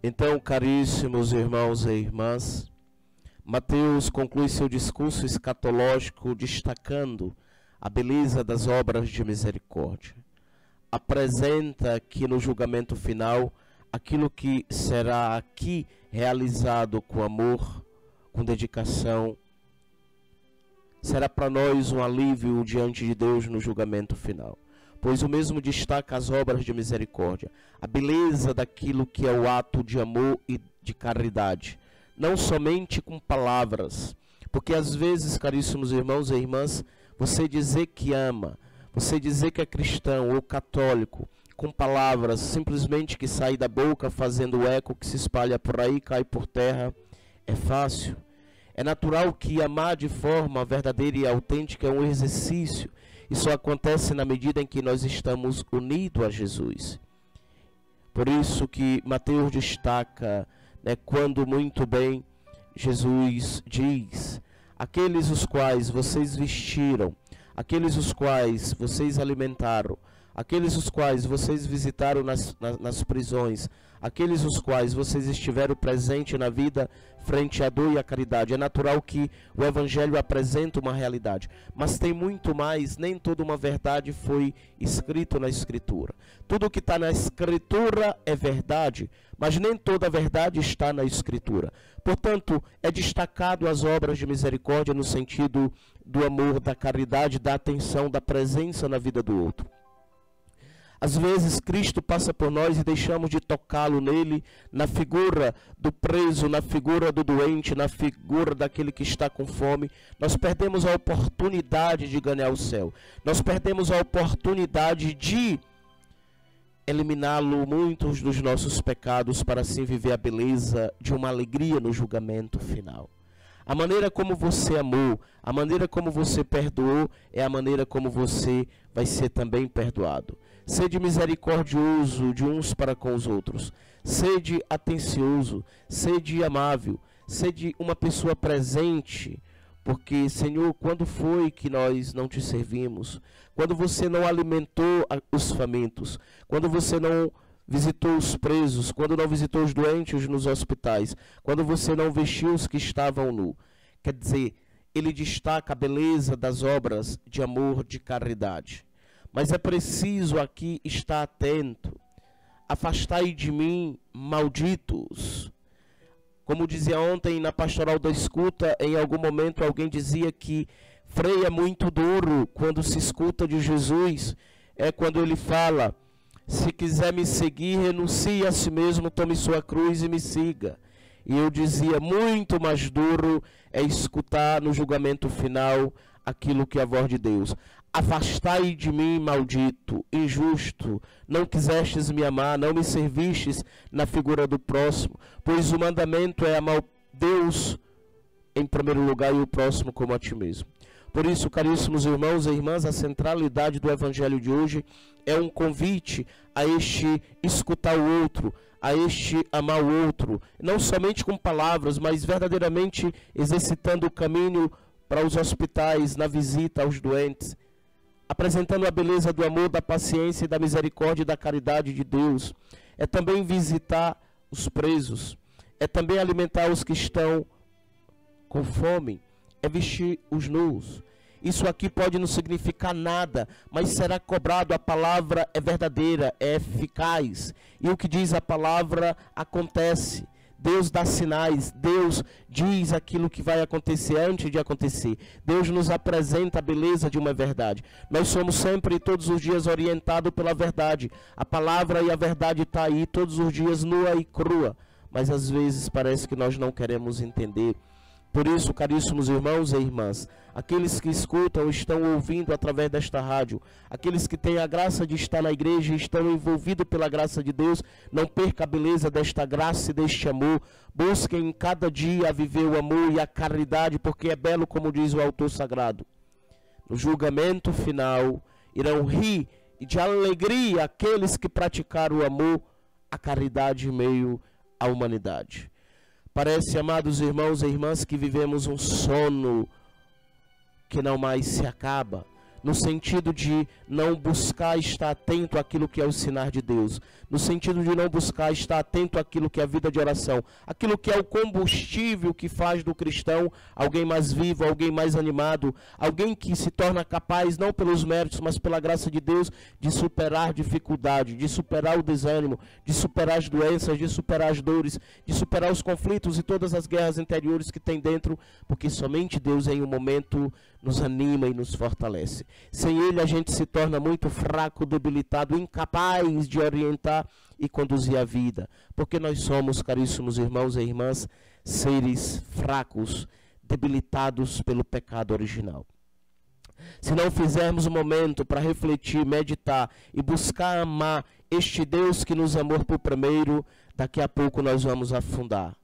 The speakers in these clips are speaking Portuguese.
Então, caríssimos irmãos e irmãs, Mateus conclui seu discurso escatológico destacando a beleza das obras de misericórdia. Apresenta que no julgamento final, aquilo que será aqui realizado com amor, com dedicação, será para nós um alívio diante de Deus no julgamento final. Pois o mesmo destaca as obras de misericórdia, a beleza daquilo que é o ato de amor e de caridade, não somente com palavras, porque às vezes, caríssimos irmãos e irmãs, você dizer que ama, você dizer que é cristão ou católico, com palavras simplesmente que saem da boca fazendo eco que se espalha por aí, cai por terra, é fácil. É natural que amar de forma verdadeira e autêntica é um exercício. Isso acontece na medida em que nós estamos unidos a Jesus. Por isso que Mateus destaca, quando muito bem Jesus diz: aqueles os quais vocês vestiram, aqueles os quais vocês alimentaram, aqueles os quais vocês visitaram nas prisões, aqueles os quais vocês estiveram presentes na vida frente à dor e à caridade. É natural que o Evangelho apresente uma realidade, mas tem muito mais. Nem toda uma verdade foi escrito na Escritura. Tudo que está na Escritura é verdade, mas nem toda a verdade está na Escritura. Portanto, é destacado as obras de misericórdia no sentido do amor, da caridade, da atenção, da presença na vida do outro. Às vezes Cristo passa por nós e deixamos de tocá-lo nele, na figura do preso, na figura do doente, na figura daquele que está com fome. Nós perdemos a oportunidade de ganhar o céu. Nós perdemos a oportunidade de eliminá-lo muitos dos nossos pecados para assim viver a beleza de uma alegria no julgamento final. A maneira como você amou, a maneira como você perdoou, é a maneira como você vai ser também perdoado. Sede misericordioso de uns para com os outros. Sede atencioso, sede amável, sede uma pessoa presente. Porque, Senhor, quando foi que nós não te servimos? Quando você não alimentou os famintos? Quando você não visitou os presos? Quando não visitou os doentes nos hospitais? Quando você não vestiu os que estavam nus? Quer dizer, ele destaca a beleza das obras de amor, de caridade. Mas é preciso aqui estar atento. Afastai de mim, malditos. Como dizia ontem na pastoral da escuta, em algum momento alguém dizia que freio é muito duro quando se escuta de Jesus. É quando ele fala: se quiser me seguir, renuncie a si mesmo, tome sua cruz e me siga. E eu dizia, muito mais duro é escutar no julgamento final aquilo que é a voz de Deus. Afastai de mim, maldito, injusto, não quisestes me amar, não me servistes na figura do próximo, pois o mandamento é amar Deus em primeiro lugar e o próximo como a ti mesmo. Por isso, caríssimos irmãos e irmãs, a centralidade do Evangelho de hoje é um convite a este escutar o outro, a este amar o outro, não somente com palavras, mas verdadeiramente exercitando o caminho para os hospitais, na visita aos doentes, apresentando a beleza do amor, da paciência, da misericórdia e da caridade de Deus. É também visitar os presos, é também alimentar os que estão com fome, é vestir os nus. Isso aqui pode não significar nada, mas será cobrado. A palavra é verdadeira, é eficaz, e o que diz a palavra acontece. Deus dá sinais, Deus diz aquilo que vai acontecer antes de acontecer. Deus nos apresenta a beleza de uma verdade. Nós somos sempre e todos os dias orientados pela verdade. A palavra e a verdade está aí todos os dias, nua e crua, mas às vezes parece que nós não queremos entender. Por isso, caríssimos irmãos e irmãs, aqueles que escutam, estão ouvindo através desta rádio, aqueles que têm a graça de estar na igreja e estão envolvidos pela graça de Deus, não perca a beleza desta graça e deste amor. Busquem cada dia a viver o amor e a caridade, porque é belo, como diz o autor sagrado. No julgamento final, irão rir e de alegria aqueles que praticaram o amor, a caridade em meio à humanidade. Parece, amados irmãos e irmãs, que vivemos um sono que não mais se acaba. no sentido de não buscar estar atento àquilo que é o sinal de Deus, no sentido de não buscar estar atento àquilo que é a vida de oração, aquilo que é o combustível que faz do cristão alguém mais vivo, alguém mais animado, alguém que se torna capaz, não pelos méritos, mas pela graça de Deus, de superar dificuldade, de superar o desânimo, de superar as doenças, de superar as dores, de superar os conflitos e todas as guerras interiores que tem dentro, porque somente Deus em um momento nos anima e nos fortalece. Sem Ele a gente se torna muito fraco, debilitado, incapaz de orientar e conduzir a vida, porque nós somos, caríssimos irmãos e irmãs, seres fracos, debilitados pelo pecado original. Se não fizermos um momento para refletir, meditar e buscar amar este Deus que nos amou por primeiro, daqui a pouco nós vamos afundar.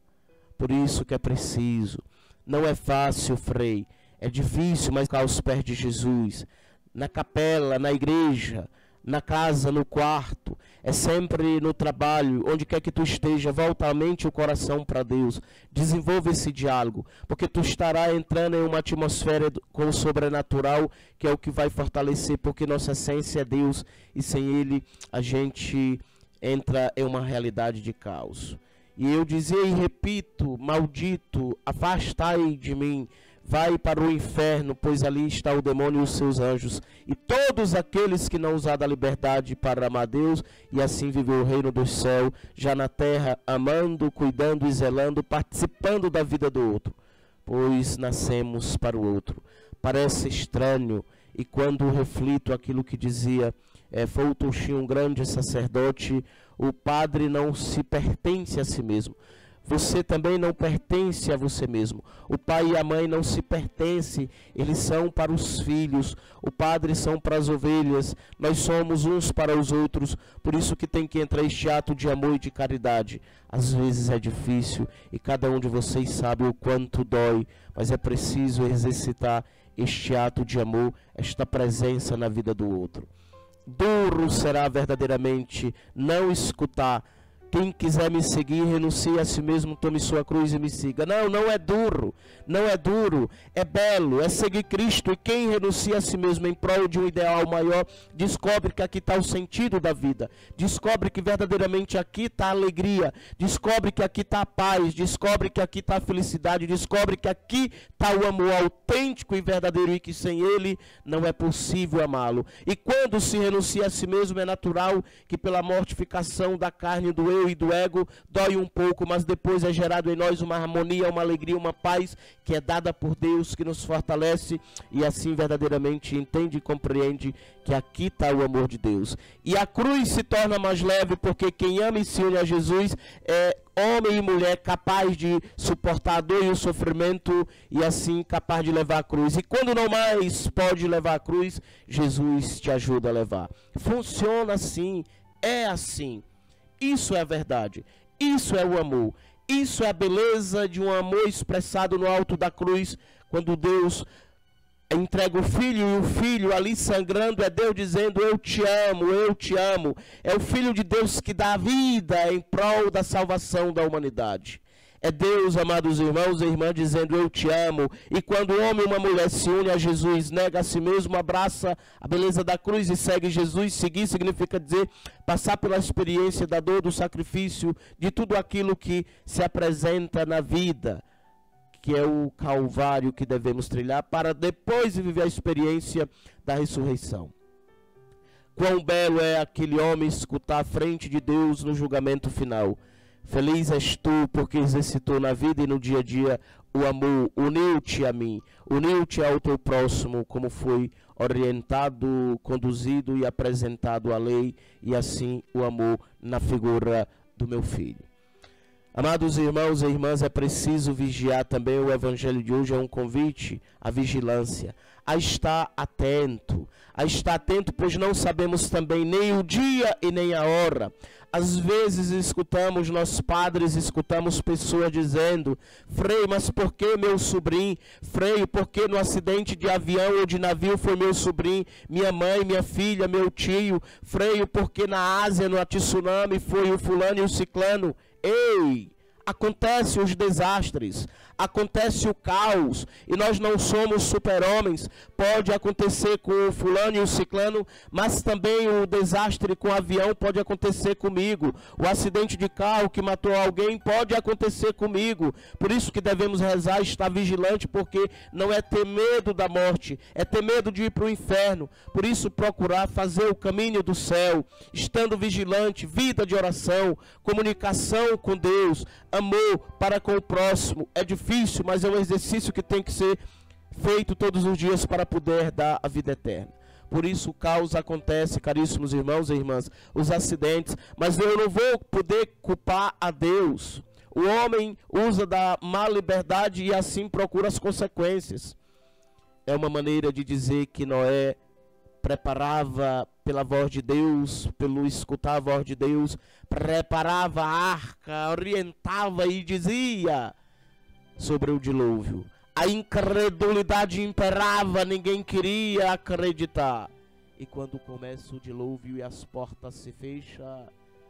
Por isso que é preciso, não é fácil, Frei, é difícil, mas aos pés de Jesus, na capela, na igreja, na casa, no quarto, é sempre no trabalho, onde quer que tu esteja, volta a mente e o coração para Deus, desenvolva esse diálogo, porque tu estará entrando em uma atmosfera com o sobrenatural, que é o que vai fortalecer, porque nossa essência é Deus, e sem Ele a gente entra em uma realidade de caos. E eu dizia e repito, maldito, afastai de mim, vai para o inferno, pois ali está o demônio e os seus anjos, e todos aqueles que não usaram a liberdade para amar Deus, e assim viver o reino do céu, já na terra, amando, cuidando e zelando, participando da vida do outro, pois nascemos para o outro. Parece estranho, e quando reflito aquilo que dizia Fulton, um grande sacerdote, o padre não se pertence a si mesmo. Você também não pertence a você mesmo. O pai e a mãe não se pertencem, eles são para os filhos. O padre são para as ovelhas. Nós somos uns para os outros. Por isso que tem que entrar este ato de amor e de caridade. Às vezes é difícil e cada um de vocês sabe o quanto dói, mas é preciso exercitar este ato de amor, esta presença na vida do outro. Duro será verdadeiramente não escutar: quem quiser me seguir, renuncie a si mesmo, tome sua cruz e me siga. Não, não é duro, não é duro, é belo, é seguir Cristo. E quem renuncia a si mesmo em prol de um ideal maior, descobre que aqui está o sentido da vida, descobre que verdadeiramente aqui está a alegria, descobre que aqui está a paz, descobre que aqui está a felicidade, descobre que aqui está o amor autêntico e verdadeiro, e que sem ele não é possível amá-lo. E quando se renuncia a si mesmo, é natural que pela mortificação da carne, do eu e do ego, dói um pouco, mas depois é gerado em nós uma harmonia, uma alegria, uma paz que é dada por Deus, que nos fortalece, e assim verdadeiramente entende e compreende que aqui está o amor de Deus. E a cruz se torna mais leve, porque quem ama e se une a Jesus é homem e mulher capaz de suportar a dor e o sofrimento, e assim capaz de levar a cruz. E quando não mais pode levar a cruz, Jesus te ajuda a levar. Funciona assim, é assim. Isso é a verdade, isso é o amor, isso é a beleza de um amor expressado no alto da cruz, quando Deus entrega o Filho, e o Filho ali sangrando é Deus dizendo: eu te amo, eu te amo. É o Filho de Deus que dá a vida em prol da salvação da humanidade. É Deus, amados irmãos e irmãs, dizendo: eu te amo. E quando o homem e uma mulher se unem a Jesus, nega a si mesmo, abraça a beleza da cruz e segue Jesus. Seguir significa dizer, passar pela experiência da dor, do sacrifício, de tudo aquilo que se apresenta na vida, que é o Calvário que devemos trilhar, para depois viver a experiência da ressurreição. Quão belo é aquele homem escutar à frente de Deus no julgamento final. Feliz és tu, porque exercitou na vida e no dia a dia o amor, uniu-te a mim, uniu-te ao teu próximo, como foi orientado, conduzido e apresentado a lei, e assim o amor na figura do meu filho. Amados irmãos e irmãs, é preciso vigiar também. O evangelho de hoje é um convite à vigilância, a estar atento, pois não sabemos também nem o dia e nem a hora. Às vezes escutamos nossos padres, escutamos pessoas dizendo: Frei, mas por que meu sobrinho? Frei, por que no acidente de avião ou de navio foi meu sobrinho? Minha mãe, minha filha, meu tio? Frei, por que na Ásia, no tsunami, foi o fulano e o ciclano? Ei, acontece os desastres, acontece o caos, e nós não somos super-homens. Pode acontecer com o fulano e o ciclano, mas também o desastre com o avião pode acontecer comigo. O acidente de carro que matou alguém pode acontecer comigo. Por isso que devemos rezar e estar vigilante, porque não é ter medo da morte, é ter medo de ir para o inferno. Por isso procurar fazer o caminho do céu, estando vigilante, vida de oração, comunicação com Deus, amor para com o próximo. É difícil, mas é um exercício que tem que ser feito todos os dias para poder dar a vida eterna. Por isso o caos acontece, caríssimos irmãos e irmãs, os acidentes, mas eu não vou poder culpar a Deus. O homem usa da má liberdade e assim procura as consequências. É uma maneira de dizer que Noé preparava pela voz de Deus, pelo escutar a voz de Deus, preparava a arca, orientava e dizia sobre o dilúvio. A incredulidade imperava, ninguém queria acreditar. E quando começa o dilúvio e as portas se fecham,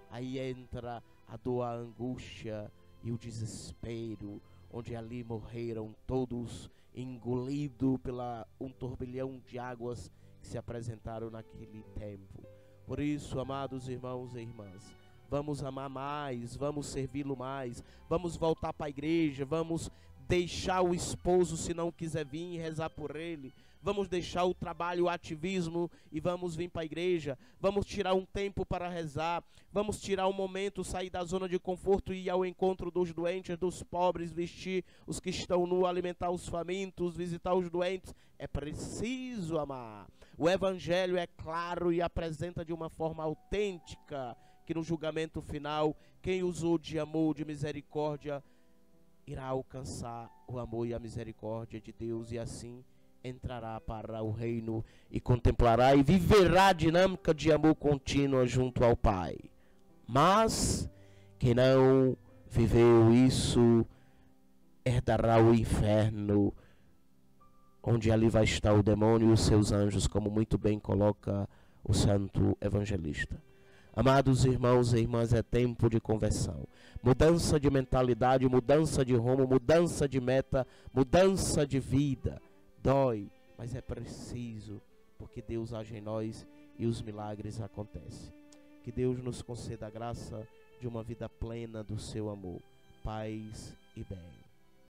aí entra a dor, a angústia e o desespero, onde ali morreram todos, engolidos pela um turbilhão de águas que se apresentaram naquele tempo. Por isso, amados irmãos e irmãs, vamos amar mais, vamos servi-lo mais, vamos voltar para a igreja, vamos deixar o esposo, se não quiser vir, rezar por ele. Vamos deixar o trabalho, o ativismo e vamos vir para a igreja. Vamos tirar um tempo para rezar. Vamos tirar um momento, sair da zona de conforto e ir ao encontro dos doentes, dos pobres, vestir os que estão nus, alimentar os famintos, visitar os doentes. É preciso amar. O evangelho é claro e apresenta de uma forma autêntica que no julgamento final, quem usou de amor, de misericórdia, irá alcançar o amor e a misericórdia de Deus e assim entrará para o reino e contemplará e viverá a dinâmica de amor contínua junto ao Pai. Mas quem não viveu isso herdará o inferno, onde ali vai estar o demônio e os seus anjos, como muito bem coloca o santo evangelista. Amados irmãos e irmãs, é tempo de conversão, mudança de mentalidade, mudança de rumo, mudança de meta, mudança de vida. Dói, mas é preciso, porque Deus age em nós e os milagres acontecem. Que Deus nos conceda a graça de uma vida plena do seu amor, paz e bem.